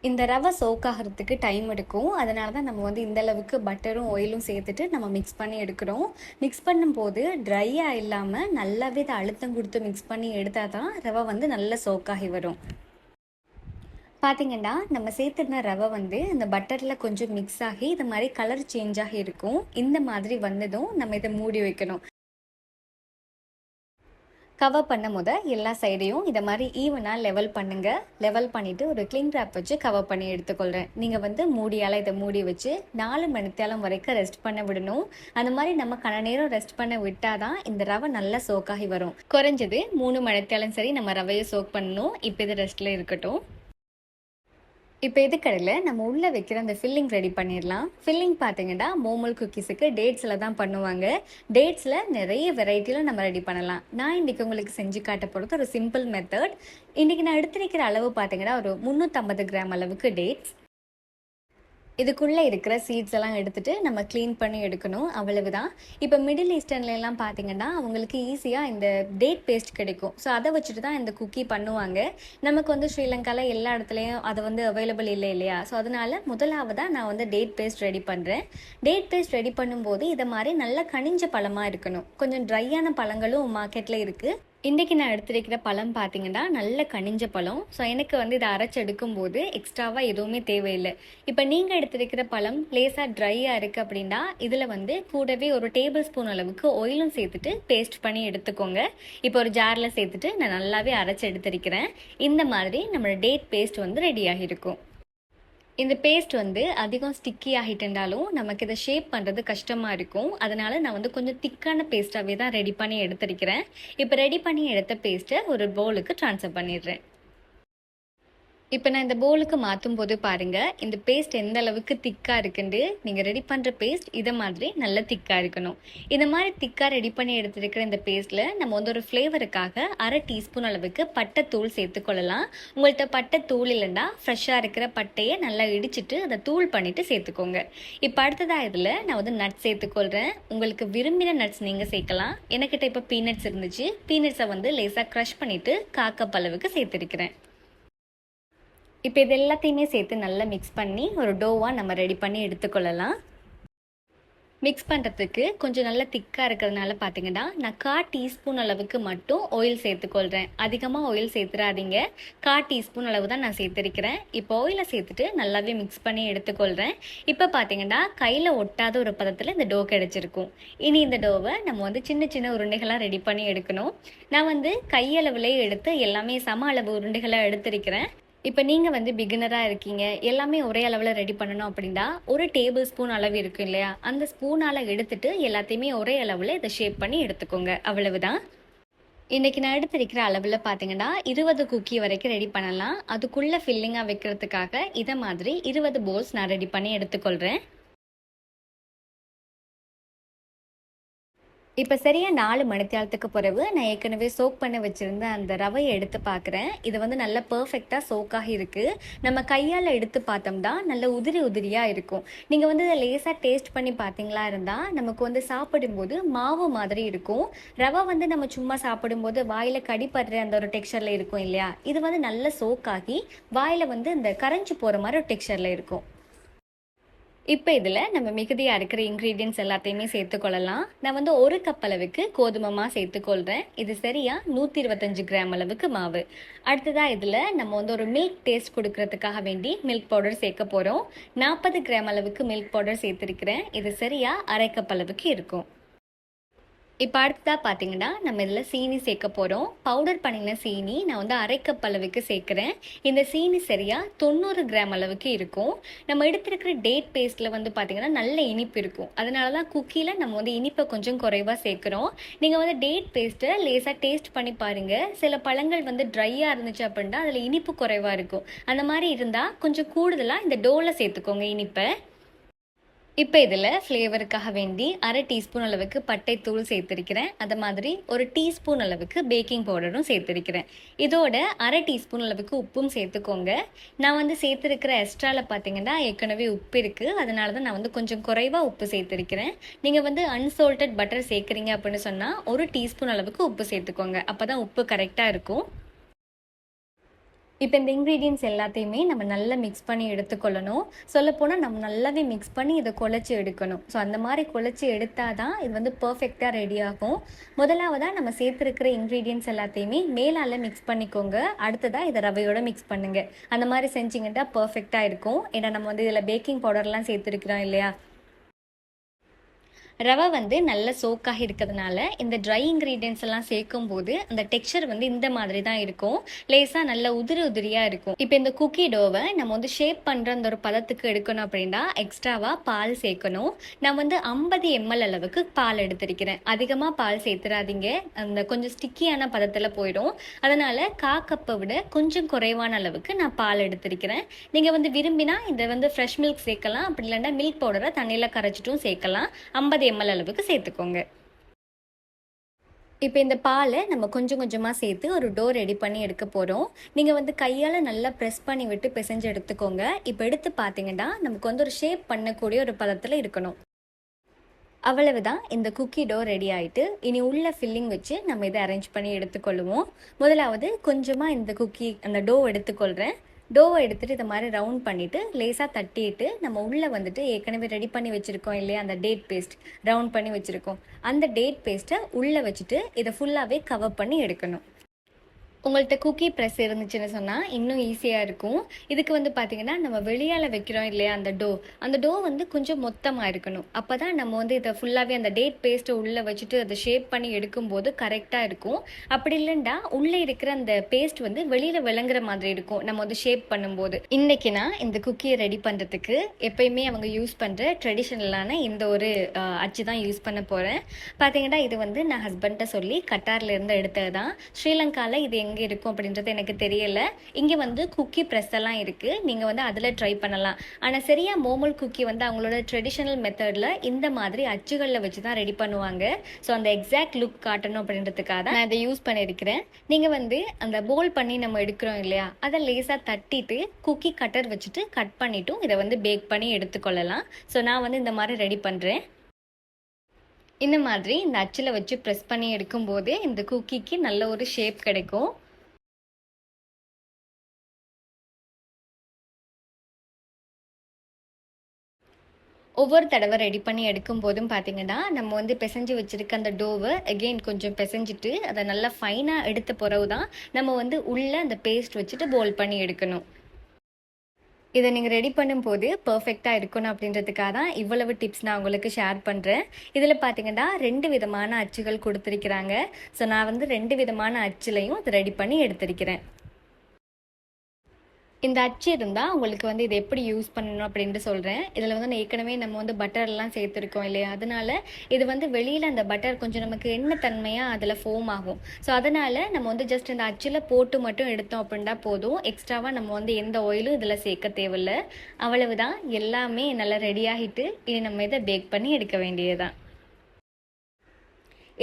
இந்த ரவை சோக் ஆகிறதுக்கு டைம் எடுக்கும். அதனால தான் நம்ம வந்து இந்த அளவுக்கு பட்டரும் ஆயிலும் சேர்த்துட்டு நம்ம மிக்ஸ் பண்ணி எடுக்கிறோம். மிக்ஸ் பண்ணும்போது ட்ரையாக இல்லாமல் நல்லாவே இதை அழுத்தம் கொடுத்து மிக்ஸ் பண்ணி எடுத்தால் தான் ரவை வந்து நல்லா சோக்காகி வரும். பார்த்திங்கன்னா நம்ம சேர்த்துருந்த ரவை வந்து இந்த பட்டரில் கொஞ்சம் மிக்ஸ் ஆகி இது மாதிரி கலர் சேஞ்ச் ஆகி இருக்கும். இந்த மாதிரி வந்ததும் நம்ம இதை மூடி வைக்கணும். கவர் பண்ணும் போது எல்லா சைடையும் இதை மாதிரி ஈவனாக லெவல் பண்ணுங்கள். லெவல் பண்ணிவிட்டு ஒரு கிளிங் ரேப் வச்சு கவர் பண்ணி எடுத்துக்கொள்கிறேன். நீங்கள் வந்து மூடியால் இதை மூடி வச்சு 4 மணித்தேலம் வரைக்கும் ரெஸ்ட் பண்ண விடணும். அந்த மாதிரி நம்ம கன நேரம் ரெஸ்ட் பண்ண விட்டால் தான் இந்த ரவை நல்லா சோக்காகி வரும். குறைஞ்சது 3 மணித்தேலம் சரி நம்ம ரவையை சோக் பண்ணணும். இப்போ இது ரெஸ்ட்டில் இருக்கட்டும். இப்போ இதுக்கடையில் நம்ம உள்ளே வைக்கிற அந்த ஃபில்லிங் ரெடி பண்ணிடலாம். ஃபில்லிங் பார்த்தீங்கன்னா மோமல் குக்கீஸுக்கு டேட்ஸில் தான் பண்ணுவாங்க. டேட்ஸில் நிறைய வெரைட்டியில் நம்ம ரெடி பண்ணலாம். நான் இன்றைக்கி உங்களுக்கு செஞ்சு காட்ட போகிறது ஒரு சிம்பிள் மெத்தட். இன்றைக்கி நான் எடுத்துருக்கிற அளவு பார்த்தீங்கன்னா ஒரு 350 கிராம் அளவுக்கு டேட்ஸ். இதுக்குள்ளே இருக்கிற சீட்ஸ் எல்லாம் எடுத்துகிட்டு நம்ம க்ளீன் பண்ணி எடுக்கணும். அவ்வளவுதான். இப்போ மிடில் ஈஸ்டர்ன்லாம் பார்த்தீங்கன்னா அவங்களுக்கு ஈஸியாக இந்த டேட் பேஸ்ட் கிடைக்கும். ஸோ அதை வச்சுட்டு தான் இந்த குக்கி பண்ணுவாங்க. நமக்கு வந்து ஸ்ரீலங்காவில் எல்லா இடத்துலையும் அது வந்து அவைலபிள் இல்லை இல்லையா? ஸோ அதனால் முதலாவதாக நான் வந்து டேட் பேஸ்ட் ரெடி பண்ணுறேன். டேட் பேஸ்ட் ரெடி பண்ணும்போது இதை மாதிரி நல்லா கனிஞ்ச பழமாக இருக்கணும். கொஞ்சம் ட்ரையான பழங்களும் மார்க்கெட்டில் இருக்குது. இன்றைக்கி நான் எடுத்துருக்கிற பழம் பார்த்தீங்கன்னா நல்ல கனிஞ்ச பழம். ஸோ எனக்கு வந்து இதை அரைச்சி எடுக்கும்போது எக்ஸ்ட்ராவாக எதுவுமே தேவையில்லை. இப்போ நீங்கள் எடுத்துருக்கிற பழம் லேசாக ட்ரையாக இருக்குது அப்படின்னா இதில் வந்து கூடவே ஒரு டேபிள் ஸ்பூன் அளவுக்கு ஆயிலும் சேர்த்துட்டு பேஸ்ட் பண்ணி எடுத்துக்கோங்க. இப்போ ஒரு ஜாரில் சேர்த்துட்டு நான் நல்லாவே அரைச்சி எடுத்துருக்கிறேன். இந்த மாதிரி நம்மளோட டேட் பேஸ்ட் வந்து ரெடி ஆகியிருக்கும். இந்த பேஸ்ட் வந்து அதிகம் ஸ்டிக்கி ஆகிட்டுருந்தாலும் நமக்கு இதை ஷேப் பண்ணுறது கஷ்டமாக இருக்கும். அதனால் நான் வந்து கொஞ்சம் திக்கான பேஸ்ட்டாகவே தான் ரெடி பண்ணி எடுத்துருக்கிறேன். இப்போ ரெடி பண்ணி எடுத்த பேஸ்ட்டை ஒரு பவுலுக்கு ட்ரான்ஸ்ஃபர் பண்ணிடுறேன். இப்போ நான் இந்த பவுலுக்கு மாற்றும் போது பாருங்கள் இந்த பேஸ்ட் எந்த அளவுக்கு திக்காக இருக்குன்னு. நீங்கள் ரெடி பண்ணுற பேஸ்ட் இதை மாதிரி நல்லா திக்காக இருக்கணும். இந்த மாதிரி திக்காக ரெடி பண்ணி எடுத்துருக்கிற இந்த பேஸ்ட்டில் நம்ம வந்து ஒரு ஃப்ளேவருக்காக 1/2 டீஸ்பூன் அளவுக்கு பட்டைத்தூள் சேர்த்துக்கொள்ளலாம். உங்கள்கிட்ட பட்டைத்தூள் இல்லைன்னா ஃப்ரெஷ்ஷாக இருக்கிற பட்டையை நல்லா இடிச்சிட்டு அதை தூள் பண்ணிவிட்டு சேர்த்துக்கோங்க. இப்போ அடுத்ததாக இதில் நான் வந்து நட்ஸ் சேர்த்துக்கொள்கிறேன். உங்களுக்கு விரும்பின நட்ஸ் நீங்கள் சேர்க்கலாம். எனக்கிட்ட இப்போ பீனட்ஸ் இருந்துச்சு. பீனட்ஸை வந்து லேசாக க்ரஷ் பண்ணிவிட்டு கப் அளவுக்கு சேர்த்துருக்கிறேன். இப்போ இது எல்லாத்தையுமே சேர்த்து நல்லா மிக்ஸ் பண்ணி ஒரு டோவாக நம்ம ரெடி பண்ணி எடுத்துக்கொள்ளலாம். மிக்ஸ் பண்ணுறதுக்கு கொஞ்சம் நல்லா திக்காக இருக்கிறதுனால பார்த்தீங்கன்னா நான் 1/4 டீஸ்பூன் அளவுக்கு மட்டும் ஆயில் சேர்த்துக்கொள்கிறேன். அதிகமாக ஆயில் சேர்த்துறாதீங்க. 1/4 டீஸ்பூன் அளவு தான் நான் சேர்த்துருக்கிறேன். இப்போ ஆயிலை சேர்த்துட்டு நல்லாவே மிக்ஸ் பண்ணி எடுத்துக்கொள்கிறேன். இப்போ பார்த்தீங்கன்னா கையில் ஒட்டாத ஒரு பதத்தில் இந்த டோ கிடச்சிருக்கும். இனி இந்த டோவை நம்ம வந்து சின்ன சின்ன உருண்டைகளாக ரெடி பண்ணி எடுக்கணும். நான் வந்து கையளவுலேயே எடுத்து எல்லாமே சம அளவு உருண்டைகளாக எடுத்திருக்கிறேன். இப்போ நீங்கள் வந்து பிகினராக இருக்கீங்க, எல்லாமே ஒரே அளவில் ரெடி பண்ணணும் அப்படின்னா ஒரு டேபிள் ஸ்பூன் அளவு இருக்கும் இல்லையா? அந்த ஸ்பூனால் எடுத்துட்டு எல்லாத்தையுமே ஒரே அளவில் இதை ஷேப் பண்ணி எடுத்துக்கோங்க. அவ்வளவுதான். இன்றைக்கி நான் எடுத்திருக்கிற அளவில் பார்த்தீங்கன்னா 20 குக்கி வரைக்கும் ரெடி பண்ணலாம். அதுக்குள்ளே ஃபில்லிங்காக வைக்கிறதுக்காக இதை மாதிரி 20 போல்ஸ் நான் ரெடி பண்ணி எடுத்துக்கொள்கிறேன். இப்போ சரியாக 4 மணித்தியாலத்துக்கு பிறகு நான் ஏற்கனவே சோக் பண்ண வச்சுருந்த அந்த ரவையை எடுத்து பார்க்குறேன். இது வந்து நல்ல பர்ஃபெக்டாக சோக்காக இருக்குது. நம்ம கையால் எடுத்து பார்த்தோம்னா நல்ல உதிரி உதிரியாக இருக்கும். நீங்கள் வந்து இதை லேசாக டேஸ்ட் பண்ணி பார்த்தீங்களா இருந்தால் நமக்கு வந்து சாப்பிடும்போது மாவு மாதிரி இருக்கும். ரவை வந்து நம்ம சும்மா சாப்பிடும்போது வாயில் கடிப்படுற அந்த ஒரு டெக்ஸ்சரில் இருக்கும் இல்லையா? இது வந்து நல்ல சோக்காகி வாயில் வந்து இந்த கரைஞ்சி போகிற மாதிரி ஒரு டெக்ஸ்சரில் இருக்கும். இப்போ இதில் நம்ம மிகுதியாக இருக்கிற இன்க்ரீடியன்ஸ் எல்லாத்தையுமே சேர்த்துக்கொள்ளலாம். நான் வந்து 1 கப் அளவுக்கு கோதுமை மாவு சேர்த்துக்கொள்கிறேன். இது சரியா 125 கிராம் அளவுக்கு மாவு. அடுத்ததாக இதில் நம்ம வந்து ஒரு மில்க் டேஸ்ட் கொடுக்கறதுக்காக வேண்டி மில்க் பவுடர் சேர்க்க போகிறோம். 40 கிராம் அளவுக்கு மில்க் பவுடர் சேர்த்துருக்கிறேன். இது சரியா 1/2 கப் அளவுக்கு இருக்கும். இப்போ அடுத்ததாக பார்த்தீங்கன்னா நம்ம இதில் சீனி சேர்க்க போகிறோம். பவுடர் பண்ணின சீனி நான் வந்து 1/2 கப் அளவுக்கு சேர்க்குறேன். இந்த சீனி சரியாக 90 கிராம் அளவுக்கு இருக்கும். நம்ம எடுத்துருக்கிற டேட் பேஸ்ட்டில் வந்து பார்த்திங்கன்னா நல்ல இனிப்பு இருக்கும். அதனால தான் குக்கியில் நம்ம வந்து இனிப்பை கொஞ்சம் குறைவாக சேர்க்குறோம். நீங்கள் வந்து டேட் பேஸ்ட்டை லேசாக டேஸ்ட் பண்ணி பாருங்கள். சில பழங்கள் வந்து ட்ரையாக இருந்துச்சு அப்படின்னா அதில் இனிப்பு குறைவாக இருக்கும். அந்த மாதிரி இருந்தால் கொஞ்சம் கூடுதலாக இந்த டோவில் சேர்த்துக்கோங்க இனிப்பை. இப்போ இதில் ஃப்ளேவருக்காக வேண்டி 1/2 டீஸ்பூன் அளவுக்கு பட்டை தூள் சேர்த்துருக்கிறேன். அது மாதிரி ஒரு டீஸ்பூன் அளவுக்கு பேக்கிங் பவுடரும் சேர்த்துருக்கிறேன். இதோட 1/2 டீஸ்பூன் அளவுக்கு உப்பும் சேர்த்துக்கோங்க. நான் வந்து சேர்த்துருக்கிற எக்ஸ்ட்ராவில் பார்த்தீங்கன்னா ஏற்கனவே உப்பு இருக்குது. அதனால தான் நான் வந்து கொஞ்சம் குறைவாக உப்பு சேர்த்துருக்கிறேன். நீங்கள் வந்து அன்சால்டட் பட்டர் சேர்க்குறீங்க அப்படின்னு சொன்னால் 1 டீஸ்பூன் அளவுக்கு உப்பு சேர்த்துக்கோங்க. அப்போ தான் உப்பு கரெக்டாக இருக்கும். இப்போ இந்த இன்க்ரீடியன்ட்ஸ் எல்லாத்தையுமே நம்ம நல்லா மிக்ஸ் பண்ணி எடுத்துக்கொள்ளணும். சொல்லப்போனால் நம்ம நல்லாவே மிக்ஸ் பண்ணி இதை குழச்சி எடுக்கணும். ஸோ அந்த மாதிரி குழச்சி எடுத்தால் தான் இது வந்து பர்ஃபெக்டாக ரெடி ஆகும். முதலாவதாக நம்ம சேர்த்துருக்கிற இன்க்ரீடியன்ட்ஸ் எல்லாத்தையுமே மேலால் மிக்ஸ் பண்ணிக்கோங்க. அடுத்ததாக இதை ரவையோடு மிக்ஸ் பண்ணுங்கள். அந்த மாதிரி செஞ்சிங்கன்னா பர்ஃபெக்டாக இருக்கும். ஏன்னா நம்ம வந்து இதில் பேக்கிங் பவுடர்லாம் சேர்த்துருக்கிறோம் இல்லையா. ரவை வந்து நல்ல சோக்காக இருக்கிறதுனால இந்த ட்ரை இன்க்ரீடியன்ஸ் எல்லாம் சேர்க்கும் போது அந்த டெக்ஸ்சர் வந்து இந்த மாதிரி தான் இருக்கும். லேசாக நல்ல உதிரியாக இருக்கும். இப்போ இந்த குக்கி டோவை நம்ம வந்து ஷேப் பண்ணுற அந்த ஒரு பதத்துக்கு எடுக்கணும் அப்படின்னா எக்ஸ்ட்ராவாக பால் சேர்க்கணும். நான் வந்து 50 ml அளவுக்கு பால் எடுத்திருக்கிறேன். அதிகமாக பால் சேர்த்துறாதீங்க, அந்த கொஞ்சம் ஸ்டிக்கியான பதத்தில் போயிடும். அதனால் 1/4 கப்பை விட கொஞ்சம் குறைவான அளவுக்கு நான் பால் எடுத்திருக்கிறேன். நீங்கள் வந்து விரும்பினா இதை வந்து ஃப்ரெஷ் மில்க் சேர்க்கலாம். அப்படி இல்லைன்னா மில்க் பவுடரை தண்ணியில் கரைச்சிட்டும் சேர்க்கலாம். 50 ml அளவுக்கு சேர்த்துக்கோங்க. இப்போ இந்த பாலை நம்ம கொஞ்சம் கொஞ்சமாக சேர்த்து ஒரு டோ ரெடி பண்ணி எடுக்க போகிறோம். நீங்கள் வந்து கையால் நல்லா ப்ரெஸ் பண்ணி விட்டு பிசைஞ்சு எடுத்துக்கோங்க. இப்போ எடுத்து பார்த்தீங்கன்னா நமக்கு வந்து ஒரு ஷேப் பண்ணக்கூடிய ஒரு பதத்தில் இருக்கணும். அவ்வளவுதான், இந்த குக்கி டோ ரெடி ஆகிட்டு இனி உள்ள ஃபில்லிங் வச்சு நம்ம இதை அரேஞ்ச் பண்ணி எடுத்துக்கொள்ளுவோம். முதலாவது கொஞ்சமாக இந்த குக்கி அந்த டோ எடுத்துக்கொள்கிறேன். டோவை எடுத்துகிட்டு இதை மாதிரி ரவுண்ட் பண்ணிவிட்டு லேசாக தட்டிட்டு நம்ம உள்ளே வந்துட்டு ஏற்கனவே ரெடி பண்ணி வச்சுருக்கோம் இல்லையா, அந்த டேட் பேஸ்ட் ரவுண்ட் பண்ணி வச்சுருக்கோம். அந்த டேட் பேஸ்ட்டை உள்ளே வச்சுட்டு இதை ஃபுல்லாகவே கவர் பண்ணி எடுக்கணும். உங்கள்கிட்ட குக்கி ப்ரெஸ் இருந்துச்சுன்னு சொன்னால் இன்னும் ஈஸியாக இருக்கும். இதுக்கு வந்து பார்த்திங்கன்னா நம்ம வெளியால் வைக்கிறோம் இல்லையா அந்த டோ வந்து கொஞ்சம் மொத்தமாக இருக்கணும். அப்போ தான் நம்ம வந்து இதை ஃபுல்லாகவே அந்த டேட் பேஸ்ட்டை உள்ளே வச்சுட்டு அதை ஷேப் பண்ணி எடுக்கும்போது கரெக்டாக இருக்கும். அப்படி இல்லைண்டா உள்ளே இருக்கிற அந்த பேஸ்ட் வந்து வெளியில் விளங்குற மாதிரி இருக்கும் நம்ம வந்து ஷேப் பண்ணும்போது. இன்றைக்கி நான் இந்த குக்கியை ரெடி பண்ணுறதுக்கு எப்பயுமே அவங்க யூஸ் பண்ணுற ட்ரெடிஷ்னலான இந்த ஒரு அச்சு தான் யூஸ் பண்ண போகிறேன். பார்த்திங்கன்னா இது வந்து நான் ஹஸ்பண்ட்டை சொல்லி கட்டார்லேருந்து எடுத்தது தான். ஸ்ரீலங்காவில் இது எங்கே இருக்கும் அப்படின்றது எனக்கு தெரியல. இங்கே வந்து குக்கி ப்ரெஸ் எல்லாம் இருக்குது, நீங்கள் வந்து அதில் ட்ரை பண்ணலாம். ஆனால் சரியா மோமல் குக்கி வந்து அவங்களோட ட்ரெடிஷ்னல் மெத்தடில் இந்த மாதிரி அச்சுகளில் வச்சு தான் ரெடி பண்ணுவாங்க. ஸோ அந்த எக்ஸாக்ட் லுக் காட்டணும் அப்படின்றதுக்காக தான் நான் இதை யூஸ் பண்ணியிருக்கிறேன். நீங்கள் வந்து அந்த போல் பண்ணி நம்ம எடுக்கிறோம் இல்லையா, அதை லேசாக தட்டிட்டு குக்கி கட்டர் வச்சுட்டு கட் பண்ணிட்டும் இதை வந்து பேக் பண்ணி எடுத்துக்கொள்ளலாம். ஸோ நான் வந்து இந்த மாதிரி ரெடி பண்ணுறேன். இந்த மாதிரி இந்த அச்சில் வச்சு ப்ரெஸ் பண்ணி எடுக்கும்போது இந்த குக்கிக்கு நல்ல ஒரு ஷேப் கிடைக்கும். ஒவ்வொரு தடவை ரெடி பண்ணி எடுக்கும் போதும் பார்த்தீங்கன்னா நம்ம வந்து பிசைஞ்சு வச்சுருக்க அந்த டோவை அகெயின் கொஞ்சம் பிசைஞ்சிட்டு அதை நல்லா ஃபைனாக எடுத்த பிறகு தான் நம்ம வந்து உள்ளே அந்த பேஸ்ட் வச்சுட்டு போல் பண்ணி எடுக்கணும். இதை நீங்கள் ரெடி பண்ணும்போது பர்ஃபெக்டாக இருக்கணும் அப்படின்றதுக்காக தான் இவ்வளவு டிப்ஸ் நான் உங்களுக்கு ஷேர் பண்ணுறேன். இதில் பார்த்தீங்கன்னா 2 விதமான அச்சுகள் கொடுத்துருக்கிறாங்க. ஸோ நான் வந்து 2 விதமான அச்சுலையும் இதை ரெடி பண்ணி எடுத்திருக்கிறேன். இந்த அச்சு இருந்தால் உங்களுக்கு வந்து இதை எப்படி யூஸ் பண்ணணும் அப்படின்ட்டு சொல்கிறேன். இதில் வந்து ஏற்கனவே நம்ம வந்து பட்டர்லாம் சேர்த்துருக்கோம் இல்லையா, அதனால் இது வந்து வெளியில் அந்த பட்டர் கொஞ்சம் நமக்கு எண்ணெய் தன்மையாக அதில் ஃபோம் ஆகும். ஸோ அதனால் நம்ம வந்து ஜஸ்ட் இந்த அச்சில் போட்டு மட்டும் எடுத்தோம் அப்படின்னா போதும். எக்ஸ்ட்ராவாக நம்ம வந்து எந்த ஆயிலும் இதில் சேர்க்க தேவையில்லை. அவ்வளவுதான், எல்லாமே நல்லா ரெடி ஆகிட்டு இனி நம்ம இதை பேக் பண்ணி எடுக்க வேண்டியதுதான்.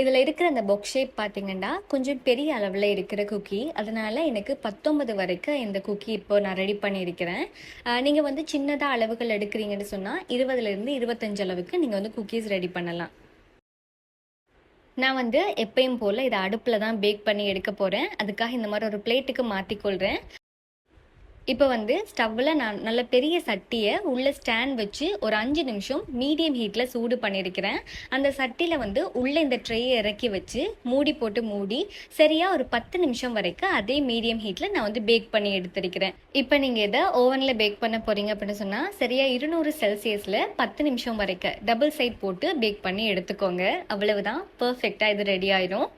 இதில் இருக்கிற அந்த பாக்ஸ் ஷேப் பார்த்திங்கன்னா கொஞ்சம் பெரிய அளவில் இருக்கிற குக்கி. அதனால் எனக்கு 19 வரைக்கும் இந்த குக்கி இப்போ நான் ரெடி பண்ணியிருக்கிறேன். நீங்கள் வந்து சின்னதாக அளவுகள் எடுக்கிறீங்கன்னு சொன்னால் 20லேருந்து 25 அளவுக்கு நீங்கள் வந்து குக்கீஸ் ரெடி பண்ணலாம். நான் வந்து எப்பயும் போல் இதை அடுப்பில் தான் பேக் பண்ணி எடுக்க போகிறேன். அதுக்காக இந்த மாதிரி ஒரு பிளேட்டுக்கு மாற்றிக்கொள்கிறேன். இப்போ வந்து ஸ்டவ்வில் நான் நல்ல பெரிய சட்டியை உள்ள ஸ்டாண்ட் வச்சு ஒரு 5 நிமிஷம் மீடியம் ஹீட்டில் சூடு பண்ணியிருக்கிறேன். அந்த சட்டியில் வந்து உள்ளே இந்த ட்ரேயை இறக்கி வச்சு மூடி போட்டு மூடி சரியாக ஒரு 10 நிமிஷம் வரைக்கும் அதே மீடியம் ஹீட்டில் நான் வந்து பேக் பண்ணி எடுத்திருக்கிறேன். இப்போ நீங்கள் இதை ஓவனில் பேக் பண்ண போகிறீங்க அப்படின்னு சொன்னால் சரியாக 200 செல்சியஸில் 10 நிமிஷம் வரைக்கும் டபுள் சைட் போட்டு பேக் பண்ணி எடுத்துக்கோங்க. அவ்வளவுதான், பர்ஃபெக்டாக இது ரெடி ஆயிடும்.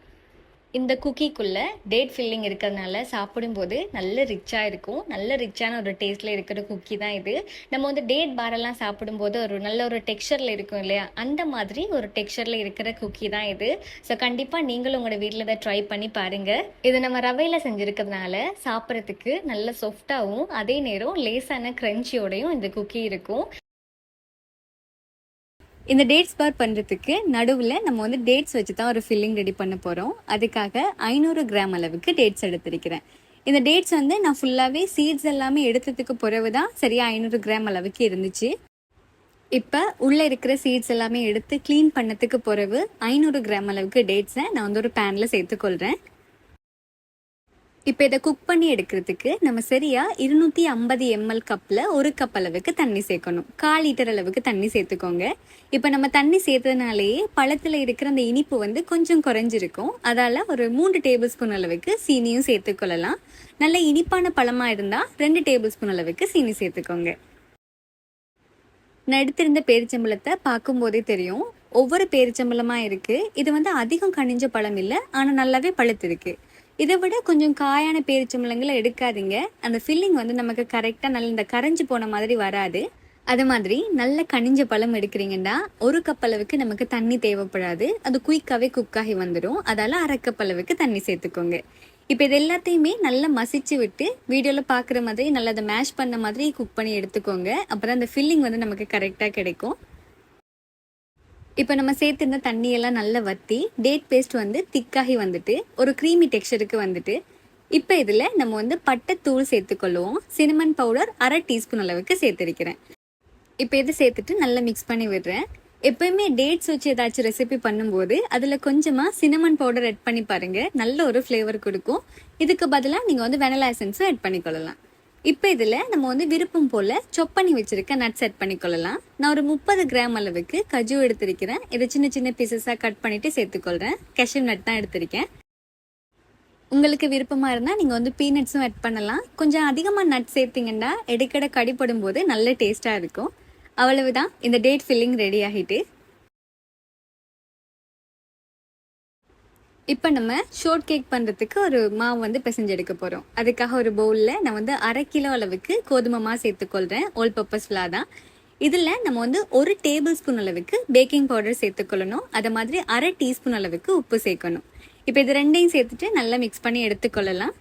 இந்த குக்கிக்குள்ளே டேட் ஃபில்லிங் இருக்கிறதுனால சாப்பிடும்போது நல்ல ரிச்சாக இருக்கும். நல்ல ரிச்சான ஒரு டேஸ்ட்டில் இருக்கிற குக்கி தான் இது. நம்ம வந்து டேட் பாரெல்லாம் சாப்பிடும்போது ஒரு நல்ல ஒரு டெக்ஸ்சரில் இருக்கும் இல்லையா, அந்த மாதிரி ஒரு டெக்ஸ்சரில் இருக்கிற குக்கி தான் இது. ஸோ கண்டிப்பாக நீங்களும் உங்களோட வீட்டில் இதை ட்ரை பண்ணி பாருங்கள். இது நம்ம ரவையில் செஞ்சுருக்கிறதுனால சாப்பிட்றதுக்கு நல்ல சாஃப்டாகவும் அதே நேரம் லேசான க்ரன்ச்சியோடையும் இந்த குக்கி இருக்கும். இந்த டேட்ஸ் பார் பண்ணுறதுக்கு நடுவில் நம்ம வந்து டேட்ஸ் வச்சு தான் ஒரு ஃபில்லிங் ரெடி பண்ண போகிறோம். அதுக்காக 500 கிராம் அளவுக்கு டேட்ஸ் எடுத்திருக்கிறேன். இந்த டேட்ஸ் வந்து நான் ஃபுல்லாகவே சீட்ஸ் எல்லாமே எடுத்ததுக்கு பிறகு தான் சரியாக 500 கிராம் அளவுக்கு இருந்துச்சு. இப்போ உள்ளே இருக்கிற சீட்ஸ் எல்லாமே எடுத்து க்ளீன் பண்ணதுக்கு பிறகு 500 கிராம் அளவுக்கு டேட்ஸை நான் வந்து ஒரு பேனில் சேர்த்துக்கொள்கிறேன். இப்போ இதை குக் பண்ணி எடுக்கிறதுக்கு நம்ம சரியாக 250 ml கப்பில் 1 கப் அளவுக்கு தண்ணி சேர்க்கணும். 1/4 லிட்டர் அளவுக்கு தண்ணி சேர்த்துக்கோங்க. இப்போ நம்ம தண்ணி சேர்த்ததுனாலேயே பழத்தில் இருக்கிற அந்த இனிப்பு வந்து கொஞ்சம் குறைஞ்சிருக்கும். அதால் ஒரு 3 டேபிள் ஸ்பூன் அளவுக்கு சீனியும் சேர்த்துக்கொள்ளலாம். நல்ல இனிப்பான பழமாக இருந்தால் 2 டேபிள் ஸ்பூன் அளவுக்கு சீனி சேர்த்துக்கோங்க. நான் எடுத்திருந்த பேரிச்சம்பழத்தை பார்க்கும்போதே தெரியும், ஒவ்வொரு பேரிச்சம்பழமாக இருக்குது. இது வந்து அதிகம் கனிஞ்ச பழம் இல்லை, ஆனால் நல்லாவே பழுத்திருக்கு. இதை விட கொஞ்சம் காயான பேரிச்சம்பழங்களை எடுக்காதீங்க. அந்த ஃபில்லிங் வந்து நமக்கு கரெக்டாக நல்ல இந்த கரைஞ்சி போன மாதிரி வராது. அது மாதிரி நல்ல கனிஞ்ச பழம் எடுக்கிறீங்கன்னா 1 கப் அளவுக்கு நமக்கு தண்ணி தேவைப்படாது. அது குயிக்காகவே குக்காகி வந்துடும். அதால் 1/2 கப் அளவுக்கு தண்ணி சேர்த்துக்கோங்க. இப்போ இது எல்லாத்தையுமே நல்லா மசிச்சு விட்டு வீடியோவில் பார்க்குற மாதிரி நல்லா அதை மேஷ் பண்ண மாதிரி குக் பண்ணி எடுத்துக்கோங்க. அப்புறம் அந்த ஃபில்லிங் வந்து நமக்கு கரெக்டாக கிடைக்கும். இப்போ நம்ம சேர்த்துருந்த தண்ணியெல்லாம் நல்லா வற்றி டேட் பேஸ்ட் வந்து திக்காகி வந்துட்டு ஒரு க்ரீமி டெக்ஸ்சருக்கு வந்துட்டு இப்போ இதில் நம்ம வந்து பட்டைத்தூள் சேர்த்துக்கொள்ளுவோம். சினமன் பவுடர் 1/2 டீஸ்பூன் அளவுக்கு சேர்த்துருக்கிறேன். இப்போ இதை சேர்த்துட்டு நல்லா மிக்ஸ் பண்ணி விடுறேன். எப்போயுமே டேட்ஸ் வச்சு ஏதாச்சும் ரெசிபி பண்ணும்போது அதில் கொஞ்சமாக சினமன் பவுடர் ஆட் பண்ணி பாருங்கள், நல்ல ஒரு ஃப்ளேவர் கொடுக்கும். இதுக்கு பதிலாக நீங்கள் வந்து வெனிலா எசன்ஸும் ஆட் பண்ணிக்கொள்ளலாம். இப்போ இதில் நம்ம வந்து விருப்பம் போல் சொப் பண்ணி வச்சுருக்க நட்ஸ் ஆட் பண்ணிக்கொள்ளலாம். நான் ஒரு 30 கிராம் அளவுக்கு கஜு எடுத்திருக்கிறேன். இதை சின்ன சின்ன பீசஸாக கட் பண்ணிவிட்டு சேர்த்துக்கொள்கிறேன். கேஷ்யூ நட் தான் எடுத்திருக்கேன். உங்களுக்கு விருப்பமாக இருந்தால் நீங்கள் வந்து பீனட்ஸும் ஆட் பண்ணலாம். கொஞ்சம் அதிகமாக நட் சேர்த்திங்கன்னா இடைக்கடை கடிப்படும் போது நல்ல டேஸ்ட்டாக இருக்கும். அவ்வளவுதான், இந்த டேட் ஃபில்லிங் ரெடி ஆகிட்டு. இப்போ நம்ம ஷோர்ட் கேக் பண்ணுறதுக்கு ஒரு மாவு வந்து பிசைஞ்சு எடுக்க போகிறோம். அதுக்காக ஒரு பவுலில் நான் வந்து 1/2 கிலோ அளவுக்கு கோதுமை மாவு சேர்த்துக்கொள்கிறேன். ஆல் பர்பஸ் ஃப்ளார் தான். இதில் நம்ம வந்து 1 டேபிள் ஸ்பூன் அளவுக்கு பேக்கிங் பவுடர் சேர்த்துக்கொள்ளணும். அது மாதிரி 1/2 டீஸ்பூன் அளவுக்கு உப்பு சேர்க்கணும். இப்போ இது ரெண்டையும் சேர்த்துட்டு நல்லா மிக்ஸ் பண்ணி எடுத்துக்கொள்ளலாம்.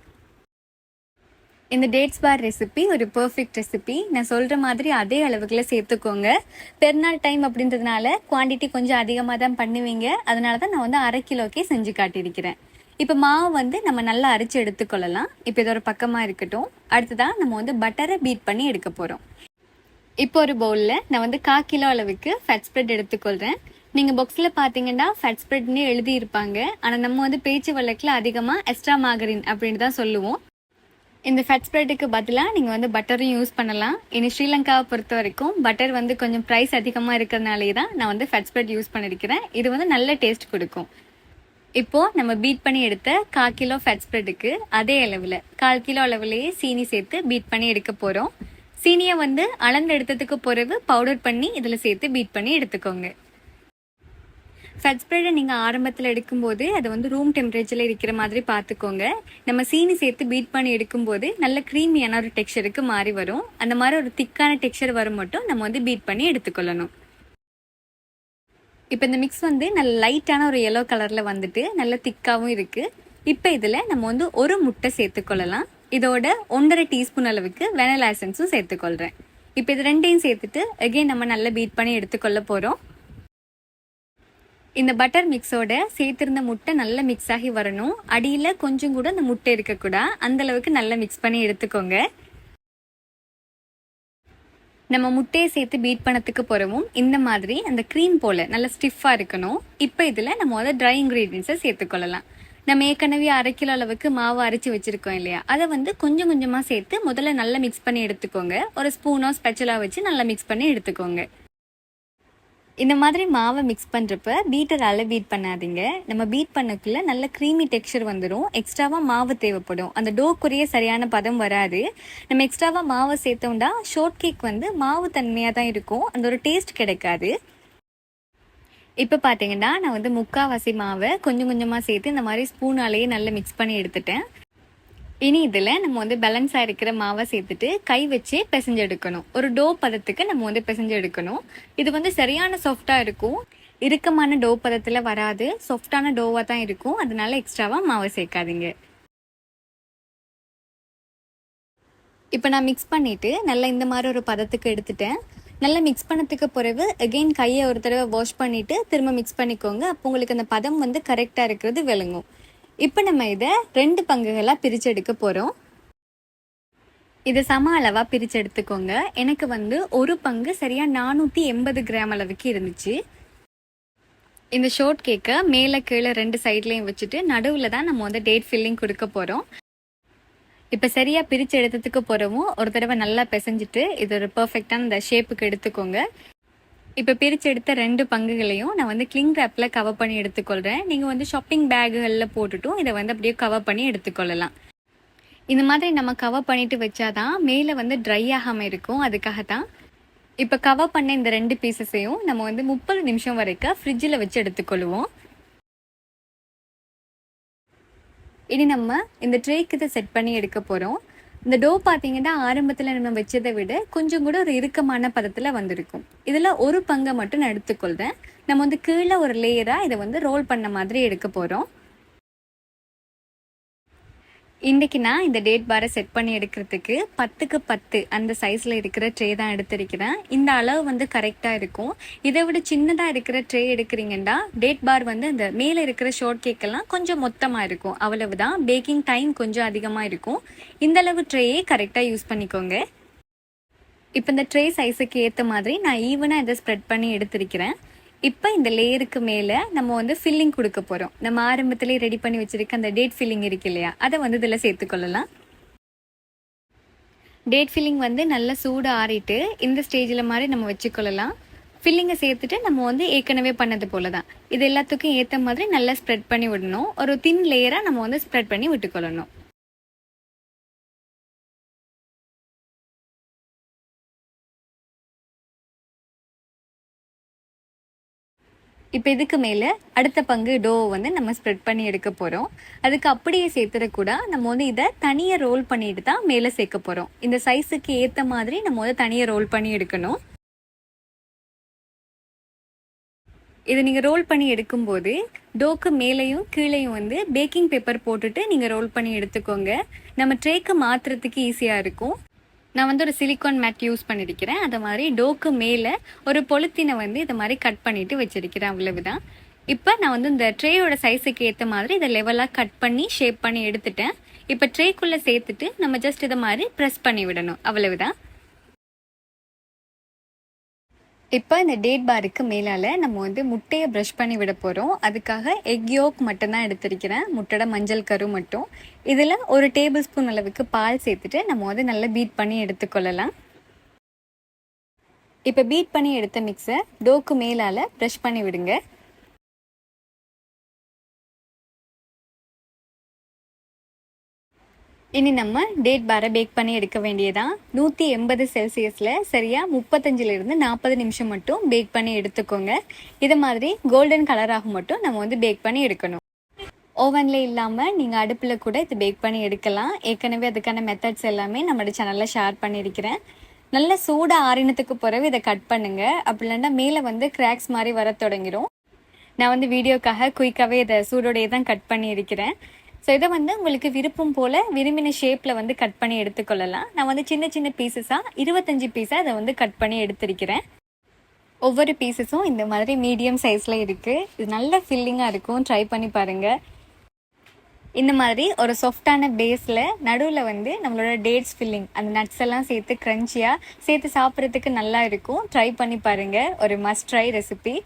இந்த டேட்ஸ் பார் ரெசிபி ஒரு பர்ஃபெக்ட் ரெசிபி. நான் சொல்கிற மாதிரி அதே அளவுக்குள்ள சேர்த்துக்கோங்க. பெருநாள் டைம் அப்படின்றதுனால குவான்டிட்டி கொஞ்சம் அதிகமாக தான் பண்ணுவீங்க. அதனால தான் நான் வந்து 1/2 கிலோக்கே செஞ்சு காட்டியிருக்கிறேன். இப்போ மாவு வந்து நம்ம நல்லா அரைச்சி எடுத்துக்கொள்ளலாம். இப்போ இது ஒரு பக்கமாக இருக்கட்டும். அடுத்ததான் நம்ம வந்து பட்டரை பீட் பண்ணி எடுக்க போகிறோம். இப்போ ஒரு பவுலில் நான் வந்து 1/4 கிலோ அளவுக்கு ஃபேட் ஸ்ப்ரெட் எடுத்துக்கொள்கிறேன். நீங்கள் பாக்ஸில் பார்த்தீங்கன்னா ஃபேட் ஸ்ப்ரெட்னே எழுதியிருப்பாங்க. ஆனால் நம்ம வந்து பேச்சு வழக்கில் அதிகமாக எக்ஸ்ட்ரா மார்கரின் அப்படின்னு தான் சொல்லுவோம். இந்த ஃபேட் ஸ்ப்ரெட்டுக்கு பதிலாக நீங்கள் வந்து பட்டரும் யூஸ் பண்ணலாம். இனி ஸ்ரீலங்காவை பொறுத்த வரைக்கும் பட்டர் வந்து கொஞ்சம் ப்ரைஸ் அதிகமாக இருக்கிறதுனாலே தான் நான் வந்து ஃபேட் ஸ்ப்ரெட் யூஸ் பண்ணியிருக்கிறேன். இது வந்து நல்ல டேஸ்ட் கொடுக்கும். இப்போது நம்ம பீட் பண்ணி எடுத்த 1/4 கிலோ ஃபேட் ஸ்ப்ரெட்டுக்கு அதே அளவில் 1/4 கிலோ அளவுலேயே சீனி சேர்த்து பீட் பண்ணி எடுக்க போகிறோம். சீனியை வந்து அளந்து எடுத்ததுக்கு பிறகு பவுடர் பண்ணி இதில் சேர்த்து பீட் பண்ணி எடுத்துக்கோங்க. ஃபேட் ஸ்ப்ரெட்டை நீங்கள் ஆரம்பத்தில் எடுக்கும்போது அது வந்து ரூம் டெம்பரேச்சரில் இருக்கிற மாதிரி பார்த்துக்கோங்க. நம்ம சீனி சேர்த்து பீட் பண்ணி எடுக்கும்போது நல்ல க்ரீமியான ஒரு டெக்ஸ்சருக்கு மாறி வரும். அந்த மாதிரி ஒரு திக்கான டெக்ஸ்சர் வரும் மட்டும் நம்ம வந்து பீட் பண்ணி எடுத்துக்கொள்ளணும். இப்போ இந்த மிக்ஸ் வந்து நல்ல லைட்டான ஒரு எல்லோ கலரில் வந்துட்டு நல்ல திக்காகவும் இருக்குது. இப்போ இதில் நம்ம வந்து ஒரு முட்டை சேர்த்துக்கொள்ளலாம். இதோட 1/2 டீஸ்பூன் அளவுக்கு வெனிலா எசன்ஸும் சேர்த்துக்கொள்கிறேன். இப்போ இது ரெண்டையும் சேர்த்துட்டு அகைன் நம்ம நல்லா பீட் பண்ணி எடுத்துக்கொள்ள போகிறோம். இந்த பட்டர் மிக்ஸோட சேர்த்திருந்த முட்டை நல்லா மிக்ஸ் ஆகி வரணும். அடியில் கொஞ்சம் கூட அந்த முட்டை இருக்கக்கூடாது. அந்த அளவுக்கு நல்லா மிக்ஸ் பண்ணி எடுத்துக்கோங்க. நம்ம முட்டையை சேர்த்து பீட் பண்ணதுக்கு பிறகும் இந்த மாதிரி அந்த க்ரீம் போல் நல்லா ஸ்டிஃபாக இருக்கணும். இப்போ இதில் நம்ம வந்து ட்ரை இன்க்ரீடியன்ஸை சேர்த்துக்கொள்ளலாம். நம்ம ஏற்கனவே 1/2 கிலோ அளவுக்கு மாவு அரைச்சி வச்சுருக்கோம் இல்லையா, அதை வந்து கொஞ்சம் கொஞ்சமாக சேர்த்து முதல்ல நல்லா மிக்ஸ் பண்ணி எடுத்துக்கோங்க. ஒரு ஸ்பூனோ ஸ்பெச்சலா வச்சு நல்லா மிக்ஸ் பண்ணி எடுத்துக்கோங்க. இந்த மாதிரி மாவை மிக்ஸ் பண்ணுறப்ப பீட்டரால் பீட் பண்ணாதீங்க. நம்ம பீட் பண்ணக்குள்ள நல்ல க்ரீமி டெக்ஸ்சர் வந்துடும். எக்ஸ்ட்ராவாக மாவு தேவைப்படும். அந்த டோக்குரிய சரியான பதம் வராது. நம்ம எக்ஸ்ட்ராவாக மாவை சேர்த்தோம்னா ஷார்ட் கேக் வந்து மாவு தன்மையாக தான் இருக்கும். அந்த ஒரு டேஸ்ட் கிடைக்காது. இப்போ பார்த்தீங்கன்னா நான் வந்து முக்கால்வாசி மாவை கொஞ்சம் கொஞ்சமாக சேர்த்து இந்த மாதிரி ஸ்பூனாலேயே நல்லா மிக்ஸ் பண்ணி எடுத்துட்டேன். இனி இதில் நம்ம வந்து பேலன்ஸாக இருக்கிற மாவை சேர்த்துட்டு கை வச்சு பிசைஞ்சு எடுக்கணும். ஒரு டோ பதத்துக்கு நம்ம வந்து பிசைஞ்சு எடுக்கணும். இது வந்து சரியான சாஃப்டாக இருக்கும். இறுக்கமான டோ பதத்தில் வராது. சாஃப்டான டோவாக தான் இருக்கும். அதனால எக்ஸ்ட்ராவாக மாவை சேர்க்காதீங்க. இப்போ நான் மிக்ஸ் பண்ணிவிட்டு நல்லா இந்த மாதிரி ஒரு பதத்துக்கு எடுத்துட்டேன். நல்லா மிக்ஸ் பண்ணதுக்கு பிறகு அகெயின் கையை ஒரு தடவை வாஷ் பண்ணிவிட்டு திரும்ப மிக்ஸ் பண்ணிக்கோங்க. அப்போ உங்களுக்கு அந்த பதம் வந்து கரெக்டாக இருக்கிறது விளங்கும். இப்போ நம்ம இதை 2 பங்குகளாக பிரித்து எடுக்க போகிறோம். இதை சம அளவாக பிரித்து எடுத்துக்கோங்க. எனக்கு வந்து ஒரு பங்கு சரியாக 480 கிராம் அளவுக்கு இருந்துச்சு. இந்த ஷார்ட் கேக்கை மேலே கீழே 2 சைட்லேயும் வச்சுட்டு நடுவில் தான் நம்ம வந்து டேட் ஃபில்லிங் கொடுக்க போகிறோம். இப்போ சரியாக பிரித்து எடுத்ததுக்கு போகிறவும் ஒரு தடவை நல்லா பிசைஞ்சிட்டு இது ஒரு பர்ஃபெக்டான இந்த ஷேப்புக்கு எடுத்துக்கோங்க. இப்போ பிரித்து எடுத்த 2 பங்குகளையும் நான் வந்து கிளிங் ரேப்பில் கவர் பண்ணி எடுத்துக்கொள்கிறேன். நீங்கள் வந்து ஷாப்பிங் பேக்குகளில் போட்டுட்டும் இதை வந்து அப்படியே கவர் பண்ணி எடுத்துக்கொள்ளலாம். இந்த மாதிரி நம்ம கவர் பண்ணிட்டு வச்சாதான் மேலே வந்து ட்ரை ஆகாமல் இருக்கும். அதுக்காகத்தான் இப்போ கவர் பண்ண இந்த 2 பீசஸையும் நம்ம வந்து 30 நிமிஷம் வரைக்கும் ஃப்ரிட்ஜில் வச்சு எடுத்துக்கொள்வோம். இனி நம்ம இந்த ட்ரேக்கு இதை செட் பண்ணி எடுக்க போகிறோம். இந்த டோ பார்த்தீங்கன்னா ஆரம்பத்தில் நம்ம வச்சதை விட கொஞ்சம் கூட ஒரு இறுக்கமான பதத்தில் வந்திருக்கும். இதில் ஒரு பங்கை மட்டும் நான் எடுத்துக்கொள்கிறேன். நம்ம வந்து கீழே ஒரு லேயராக இதை வந்து ரோல் பண்ண மாதிரி எடுக்க போகிறோம். இன்றைக்கி நான் இந்த டேட் பாரை செட் பண்ணி எடுக்கிறதுக்கு 10க்கு 10 அந்த சைஸில் இருக்கிற ட்ரே தான் எடுத்திருக்கிறேன். இந்த அளவு வந்து கரெக்டாக இருக்கும். இதை விட சின்னதாக இருக்கிற ட்ரே எடுக்கிறீங்கன்னா டேட் பார் வந்து அந்த மேலே இருக்கிற ஷார்ட் கேக்கெல்லாம் கொஞ்சம் மொத்தமாக இருக்கும். அவ்வளவுதான். பேக்கிங் டைம் கொஞ்சம் அதிகமாக இருக்கும். இந்தளவு ட்ரேயே கரெக்டாக யூஸ் பண்ணிக்கோங்க. இப்போ இந்த ட்ரே சைஸுக்கு ஏற்ற மாதிரி நான் ஈவனாக இதை ஸ்ப்ரெட் பண்ணி எடுத்திருக்கிறேன். இப்போ இந்த லேயருக்கு மேலே நம்ம வந்து ஃபில்லிங் கொடுக்க போகிறோம். நம்ம ஆரம்பத்திலே ரெடி பண்ணி வச்சுருக்க அந்த டேட் ஃபில்லிங் இருக்கு இல்லையா, அதை வந்து இதில் சேர்த்துக்கொள்ளலாம். டேட் ஃபில்லிங் வந்து நல்லா சூடு ஆறிட்டு இந்த ஸ்டேஜில் மாதிரி நம்ம வச்சுக்கொள்ளலாம். ஃபில்லிங்கை சேர்த்துட்டு நம்ம வந்து ஏற்கனவே பண்ணது போல தான் இது எல்லாத்துக்கும் ஏற்ற மாதிரி நல்லா ஸ்ப்ரெட் பண்ணி விடணும். ஒரு தின் லேயராக நம்ம வந்து ஸ்ப்ரெட் பண்ணி விட்டுக்கொள்ளணும். இப்போ இதுக்கு மேலே அடுத்த பங்கு டோ வந்து நம்ம ஸ்ப்ரெட் பண்ணி எடுக்க போகிறோம். அதுக்கு அப்படியே சேர்த்துடக்கூட நம்ம வந்து இதை தனியாக ரோல் பண்ணிட்டு தான் மேலே சேர்க்க போகிறோம். இந்த சைஸுக்கு ஏற்ற மாதிரி நம்ம வந்து தனியாக ரோல் பண்ணி எடுக்கணும். இதை நீங்கள் ரோல் பண்ணி எடுக்கும்போது டோக்கு மேலேயும் கீழேயும் வந்து பேக்கிங் பேப்பர் போட்டுட்டு நீங்கள் ரோல் பண்ணி எடுத்துக்கோங்க. நம்ம ட்ரேக்கு மாற்றுறதுக்கு ஈஸியாக இருக்கும். நான் வந்து ஒரு சிலிக்கான் மேட் யூஸ் பண்ணியிருக்கிறேன். அதை மாதிரி டோக்கு மேலே ஒரு பொலித்தீனை வந்து இதை மாதிரி கட் பண்ணிவிட்டு வச்சுருக்கிறேன். அவ்வளவுதான். இப்போ நான் வந்து இந்த ட்ரேயோட சைஸுக்கு ஏற்ற மாதிரி இதை லெவலாக கட் பண்ணி ஷேப் பண்ணி எடுத்துட்டேன். இப்போ ட்ரேக்குள்ளே சேர்த்துட்டு நம்ம ஜஸ்ட் இதை மாதிரி ப்ரெஸ் பண்ணி விடணும். அவ்வளவுதான். இப்போ இந்த டேட் பாருக்கு மேலால் நம்ம வந்து முட்டையை ப்ரஷ் பண்ணி விட போகிறோம். அதுக்காக எக் யோக் மட்டும்தான் எடுத்திருக்கிறேன். முட்டையோட மஞ்சள் கரு மட்டும். இதில் ஒரு டேபிள் ஸ்பூன் அளவுக்கு பால் சேர்த்துட்டு நம்ம வந்து நல்லா பீட் பண்ணி எடுத்துக்கொள்ளலாம். இப்போ பீட் பண்ணி எடுத்த மிக்ஸை டோக்கு மேலால் ப்ரஷ் பண்ணி விடுங்க. இனி நம்ம டேட் பாரை பேக் பண்ணி எடுக்க வேண்டியதான். 180 செல்சியஸில் சரியாக 35லிருந்து 40 நிமிஷம் மட்டும் பேக் பண்ணி எடுத்துக்கோங்க. இது மாதிரி கோல்டன் கலராக மட்டும் நம்ம வந்து பேக் பண்ணி எடுக்கணும். ஓவனில் இல்லாமல் நீங்கள் அடுப்பில் கூட இது பேக் பண்ணி எடுக்கலாம். ஏற்கனவே அதுக்கான மெத்தட்ஸ் எல்லாமே நம்மளோட சேனலில் ஷேர் பண்ணியிருக்கிறேன். நல்ல சூடாக ஆறினத்துக்கு பிறகு இதை கட் பண்ணுங்கள். அப்படி இல்லைன்னா மேலே வந்து கிராக்ஸ் மாதிரி வர தொடங்கிடும். நான் வந்து வீடியோக்காக குயிக்காகவே இதை சூடோடையே தான் கட் பண்ணி இருக்கிறேன். ஸோ இதை வந்து உங்களுக்கு விருப்பம் போல் விரும்பின ஷேப்பில் வந்து கட் பண்ணி எடுத்துக்கொள்ளலாம். நான் வந்து சின்ன சின்ன பீசஸாக 25 பீஸாக இதை வந்து கட் பண்ணி எடுத்திருக்கிறேன். ஒவ்வொரு பீசஸும் இந்த மாதிரி மீடியம் சைஸில் இருக்குது. இது நல்ல ஃபில்லிங்காக இருக்கும். ட்ரை பண்ணி பாருங்கள். இந்த மாதிரி ஒரு சாஃப்டான பேஸில் நடுவில் வந்து நம்மளோட டேட்ஸ் ஃபில்லிங் அந்த நட்ஸ் எல்லாம் சேர்த்து க்ரன்ச்சியாக சேர்த்து சாப்பிட்றதுக்கு நல்லா இருக்கும். ட்ரை பண்ணி பாருங்கள். ஒரு மஸ்ட் ட்ரை ரெசிபி.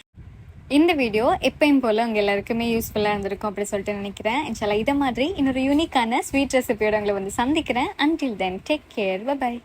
இந்த வீடியோ எப்பயும் போல் உங்கள் எல்லாருக்குமே யூஸ்ஃபுல்லாக இருந்திருக்கும் அப்படி சொல்லிட்டு நினைக்கிறேன். இன்ஷால்லா இதை மாதிரி இன்னொரு யூனிக்கான ஸ்வீட் ரெசிபியோட உங்களை வந்து சந்திக்கிறேன். Until then take care, by.